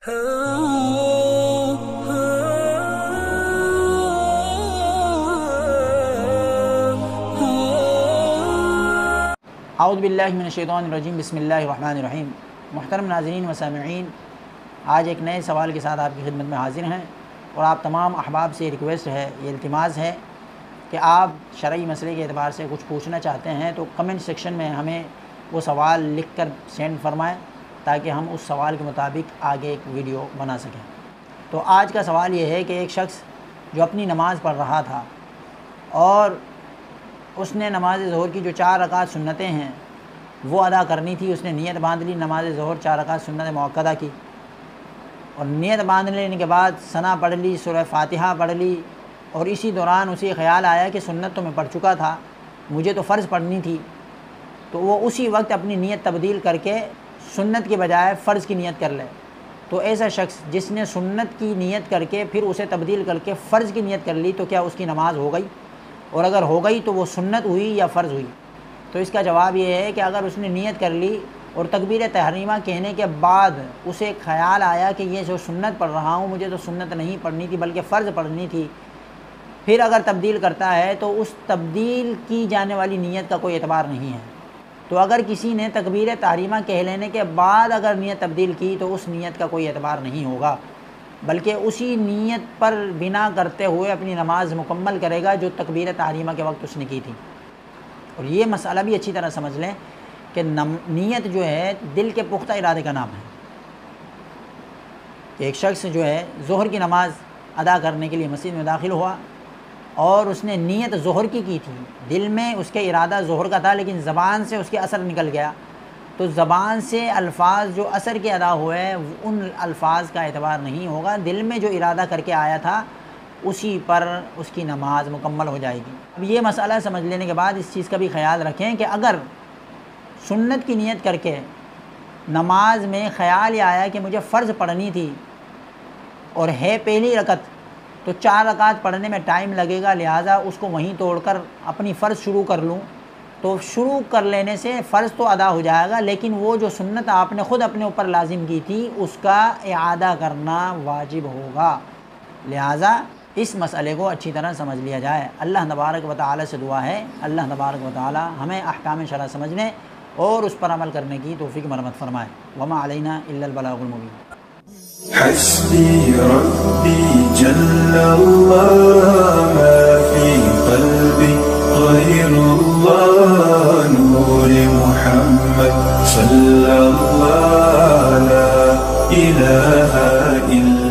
اعوذ باللہ من الشیطان الرجیم، بسم اللہ الرحمن الرحیم۔ محترم ناظرین و سامعین، آج ایک نئے سوال کے ساتھ آپ کی خدمت میں حاضر ہیں، اور آپ تمام احباب سے ریکویسٹ ہے، یہ التماس ہے کہ آپ شرعی مسئلے کے اعتبار سے کچھ پوچھنا چاہتے ہیں تو کمنٹ سیکشن میں ہمیں وہ سوال لکھ کر سینڈ فرمائیں تاکہ ہم اس سوال کے مطابق آگے ایک ویڈیو بنا سکیں۔ تو آج کا سوال یہ ہے کہ ایک شخص جو اپنی نماز پڑھ رہا تھا اور اس نے نماز ظہر کی جو 4 رکعت سنتیں ہیں وہ ادا کرنی تھی، اس نے نیت باندھ لی، نماز ظہر 4 رکعت سنت مؤکدہ کی، اور نیت باندھ لینے کے بعد ثنا پڑھ لی، سورہ فاتحہ پڑھ لی، اور اسی دوران اسی خیال آیا کہ سنت تو میں پڑھ چکا تھا، مجھے تو فرض پڑھنی تھی، تو وہ اسی وقت اپنی نیت تبدیل کر کے سنت کے بجائے فرض کی نیت کر لے۔ تو ایسا شخص جس نے سنت کی نیت کر کے پھر اسے تبدیل کر کے فرض کی نیت کر لی، تو کیا اس کی نماز ہو گئی؟ اور اگر ہو گئی تو وہ سنت ہوئی یا فرض ہوئی؟ تو اس کا جواب یہ ہے کہ اگر اس نے نیت کر لی اور تکبیر تحریمہ کہنے کے بعد اسے خیال آیا کہ یہ جو سنت پڑھ رہا ہوں مجھے تو سنت نہیں پڑھنی تھی بلکہ فرض پڑھنی تھی، پھر اگر تبدیل کرتا ہے تو اس تبدیل کی جانے والی نیت کا کوئی اعتبار نہیں ہے۔ تو اگر کسی نے تکبیر تحریمہ کہہ لینے کے بعد اگر نیت تبدیل کی تو اس نیت کا کوئی اعتبار نہیں ہوگا، بلکہ اسی نیت پر بنا کرتے ہوئے اپنی نماز مکمل کرے گا جو تکبیر تحریمہ کے وقت اس نے کی تھی۔ اور یہ مسئلہ بھی اچھی طرح سمجھ لیں کہ نیت جو ہے دل کے پختہ ارادے کا نام ہے۔ ایک شخص جو ہے ظہر کی نماز ادا کرنے کے لیے مسجد میں داخل ہوا اور اس نے نیت ظہر کی تھی، دل میں اس کے ارادہ ظہر کا تھا لیکن زبان سے اس کے اثر نکل گیا، تو زبان سے الفاظ جو اثر کے ادا ہوئے ان الفاظ کا اعتبار نہیں ہوگا، دل میں جو ارادہ کر کے آیا تھا اسی پر اس کی نماز مکمل ہو جائے گی۔ اب یہ مسئلہ سمجھ لینے کے بعد اس چیز کا بھی خیال رکھیں کہ اگر سنت کی نیت کر کے نماز میں خیال یہ آیا کہ مجھے فرض پڑھنی تھی اور ہے پہلی رکعت، تو 4 رکعت پڑھنے میں ٹائم لگے گا، لہٰذا اس کو وہیں توڑ کر اپنی فرض شروع کر لوں، تو شروع کر لینے سے فرض تو ادا ہو جائے گا لیکن وہ جو سنت آپ نے خود اپنے اوپر لازم کی تھی اس کا اعادہ کرنا واجب ہوگا۔ لہٰذا اس مسئلے کو اچھی طرح سمجھ لیا جائے۔ اللہ تبارک و تعالی سے دعا ہے اللہ تبارک و تعالی ہمیں احکام شرع سمجھنے اور اس پر عمل کرنے کی توفیق مرحمت فرمائے۔ وما علینا الا البلاغ المبین۔ حسبي ربي جل الله ما في قلبي غير الله نور محمد صلى الله لا إله إلا